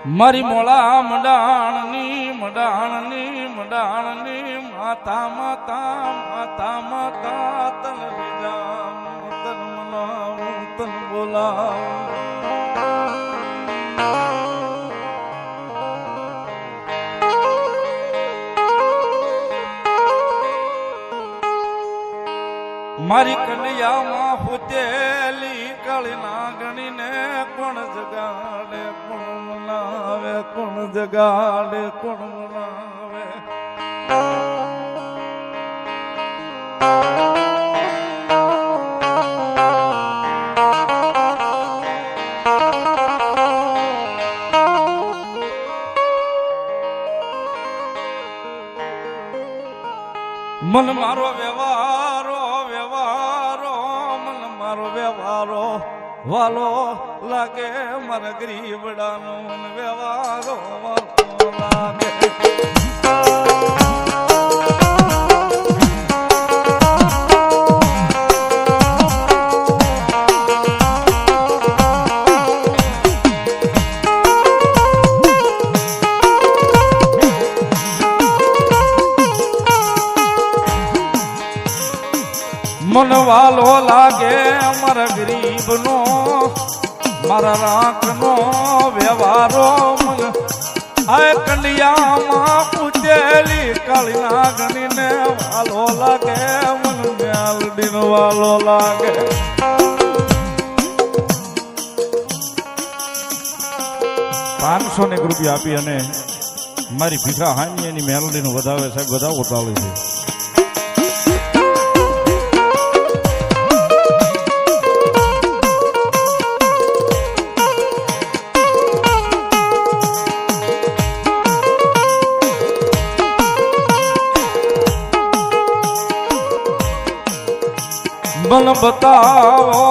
મારી મોળા મડાણની મડાણની મડાણની માતા માતા માતા માતા તન રીજામ તન મનાવું તન બોલાવું મારી કન્યામાં ફૂટેલી કાળી નાગણીને કોણ જગાડે કોણ મનાવે કોણ જગાડે કોણ મનાવે મન મારો વ્યવહારો વ્યવહારો મન મારો વ્યવહારો વાલો લાગે મારા ગરીબડાનો મન વ્યવહારો વાલો લાગે મન વાલો લાગે મારા ગરીબ નો મારા રાખ નો વ્યવહારો મન આ કન્યામાં પૂજેલી કાળી નાગણી ને વાલો લાગે મન મ્યાલડી નો વાલો લાગે 500 રૂપિયા આપી અને મારી ભીખા હાની એની મેલડી નું વધાવે સાહેબ બધા ઉતાવળી છે. મન બતાવો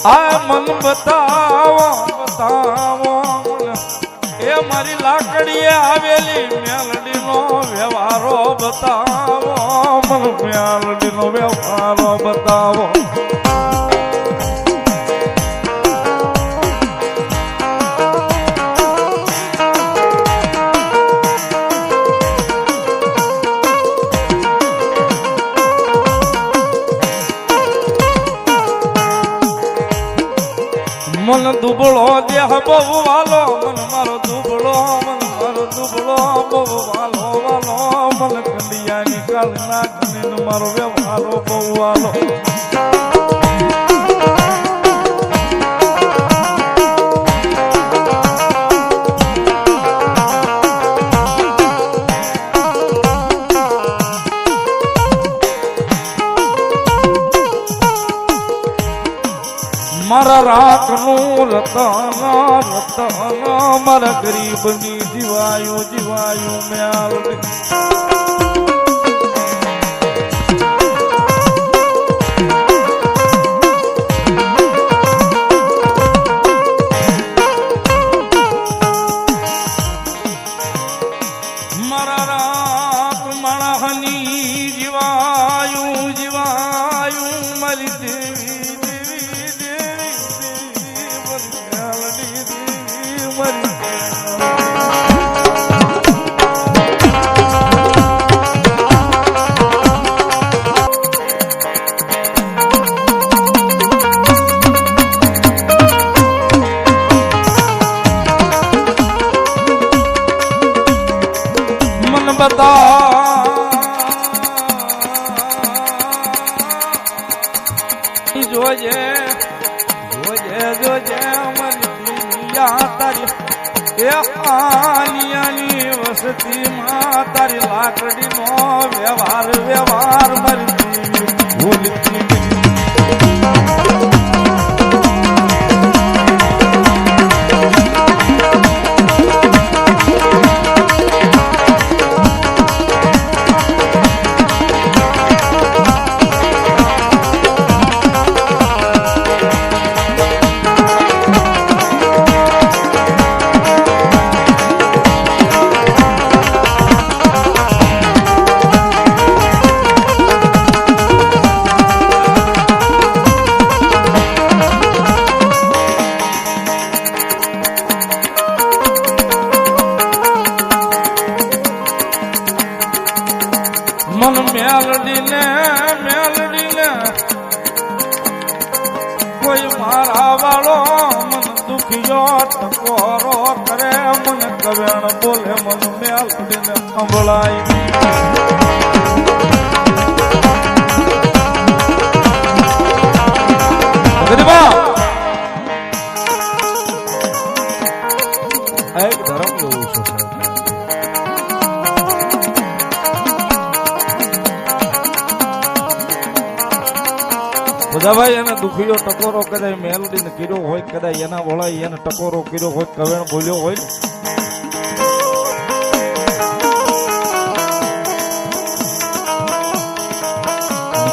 આ મન બતાવો બતાવો એ મારી લાકડીએ આવેલી મેલડી નો વ્યવહારો બતાવો મન મેલડી નો વ્યવહારો બતાવો મન દુબળો દેહ બહુ વાલો મન મારો દુબળો બહુ વાલો વાલો મન કંડિયાની કાળી નાગણી મારો વ્યવહારો બહુ વાલો મારા રાખ નું રતન રતન મારા ગરીબ ની જીવાયું જીવાયું મ્યાલડી મારા રાખ માણસની જીવાયું જીવાયું મારી દેવી મન બતા જોજે જોજે જોજે તારી એ આની વસતી માં તારી લાકડી નો વ્યવહાર વ્યવહાર મરતી ભૂલતી કોઈ મારા વાળો મન દુખિયો ટકોરો કરે મન કવેણ બોલે મન મેલડીને સંભળાય એક ધર્મ એવું છે બધાભાઈ એને દુખીયો ટકોરો કદાચ મેલડીને કર્યો હોય કદાચ એના વળાય એને ટકોરો કર્યો હોય કવેણ બોલ્યો હોય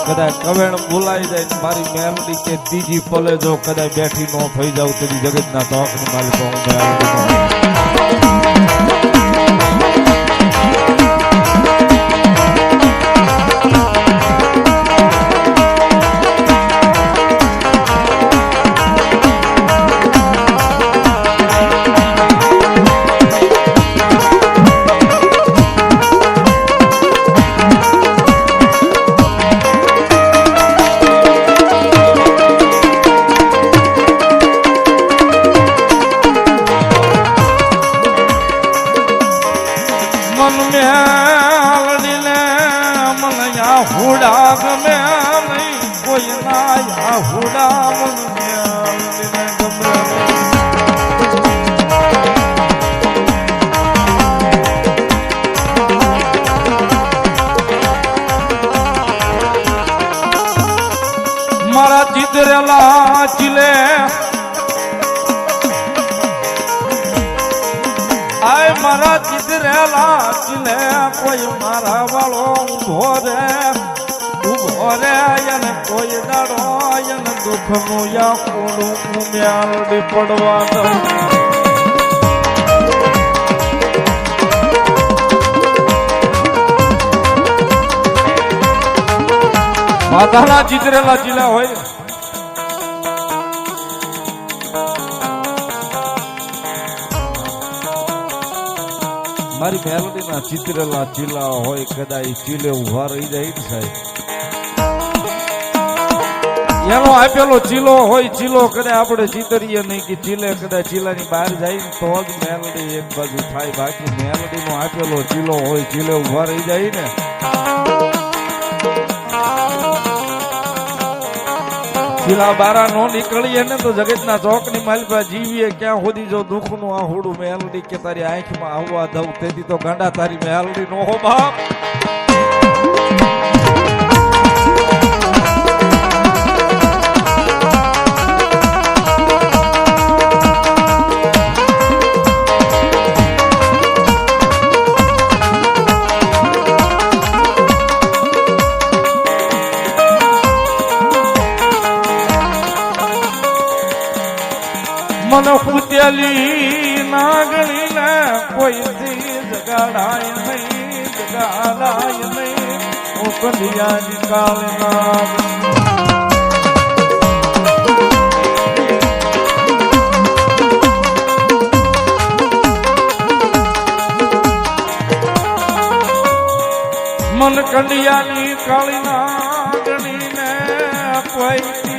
કદાચ કવેણ બોલાઈ જાય મારી મેલડી કે ત્રીજી પલે જો કદાચ બેઠી ન થઈ જાવ તો જગતના તોકની માલિકો હું હુડા ગમે નહીં કોઈ ના હુડા મન મેલડીને ગમે મારા ચિતરેલા ચીલે આય મારા ચિતરેલા ચીલે કોઈ મારા વાળો ઉભો રે એને કોઈ દાડો એને દુઃખનું યાકુડું મેલડી પડવા દઉં માતાના ચિતરેલા ચીલા હોય મારી મેલડીના ચિતરેલા ચીલા હોય કદાચ ચીલે ઉભા રહી જાય સાહેબ એનો આપેલો ચીલો હોય ચીલો કદાચ આપણે ચિતરીએ નહીં કે ચીલે કદાચ ચીલાની બહાર જાય તો જ મેલડી એક બાજુ થાય બાકી મેલડીનો આપેલો ચીલો હોય ચીલે ઉભા રહી જાય ને ચીલા બારા નો નીકળીએ ને તો જગતના ચોકની માલિકા જીવીએ ક્યાં સુધી જો દુઃખનું આ હોડું મેલડી કે તારી આંખમાં આવવા દઉં તેથી તો ગાંડા તારી મેલડી નો હો બાપ મન પૂતેલી નાગણી ને કોઈ જગાડાય નહીં જગાડાય નહીં ઓ કંડિયા નિકાલના મન કંડિયાની કાળી નાગણી ને કોઈ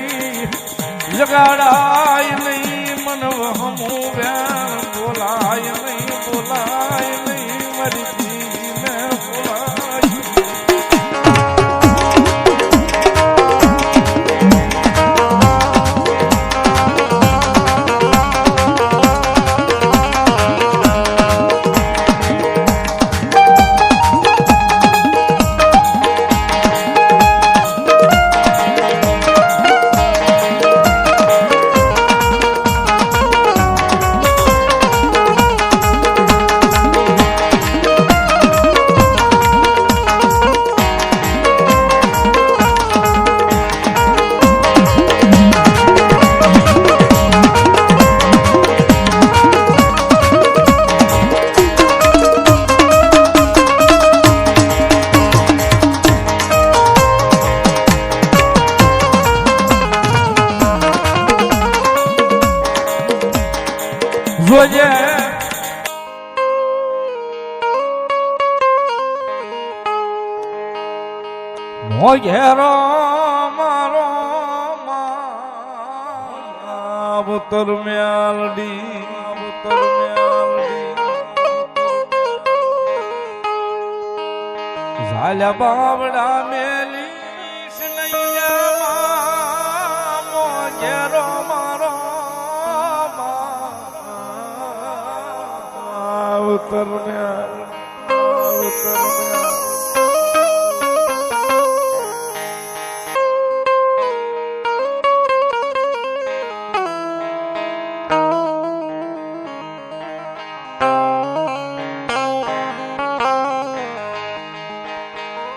જગાડાય નહીં મન વહમું વ્યાન બોલાય નહીં મરી જીને બોલાય જોજે મોઘેરો મારો અવતર મ્યાલડી અવતર મ્યાલડી ઝાલ્યા બાવડા મેલી સ્નૈયા મો ઘેરો મારો અવતર મ્યાલડી અવતર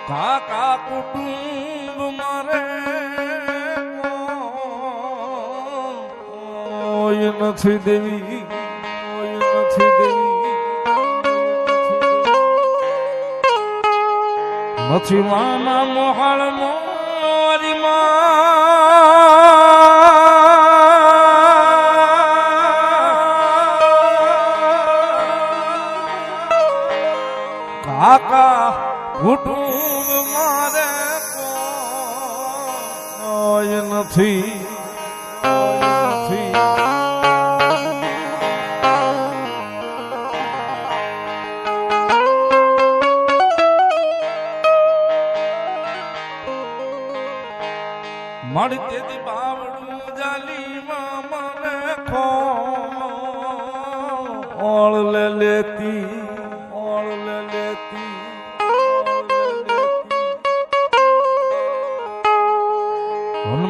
કાકા કુટુંબ મારે કોઈ નથી દેવી કોઈ નથી દેવી નથી મામા મોહાળ મોરી કાકા કુટુંબ મારે કોઈ નથી મારી તેથી બાવડું જાલીમાં મને ખોળ લે લેતી ઓળ લે લેતી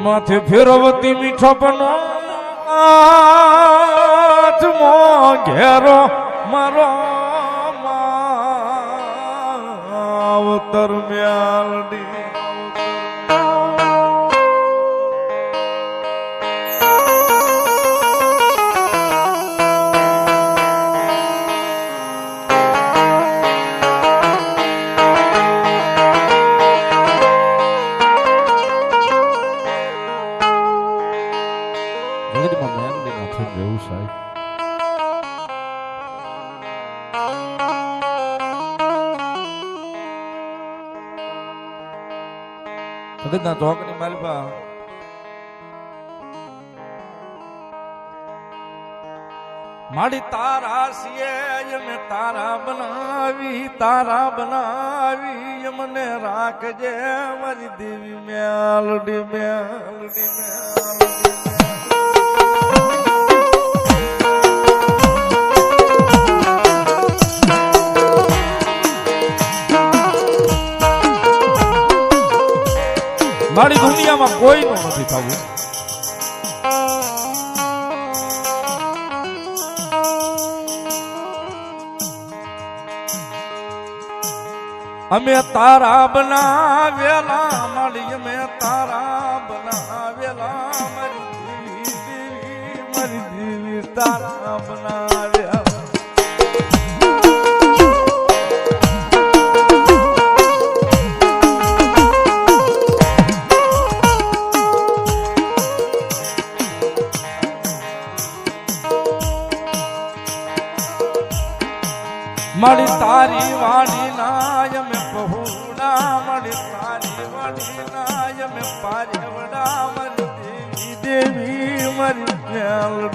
માથે ફેરવતી મીઠો બનો આત્મો ઘેરો મારો અવતર મ્યાલડી ભગતના ચોકની માલપા માડી તારા સિયે મેં તારા બનાવી મને રાખજે મારી દેવી મ્યાલડી મ્યાલડી મ્યાલડી મારી દુનિયામાં કોઈનું નથી થવું અમે તારા બનાવેલા મારી અમે તારા બનાવેલા મારી દેવી તારા બનાવ્યા મારી તારી વાડી નાય મે પહોડા મારી તારી વાડી નાય મે પારેવડા મારી દેવી મારી મ્યાલડી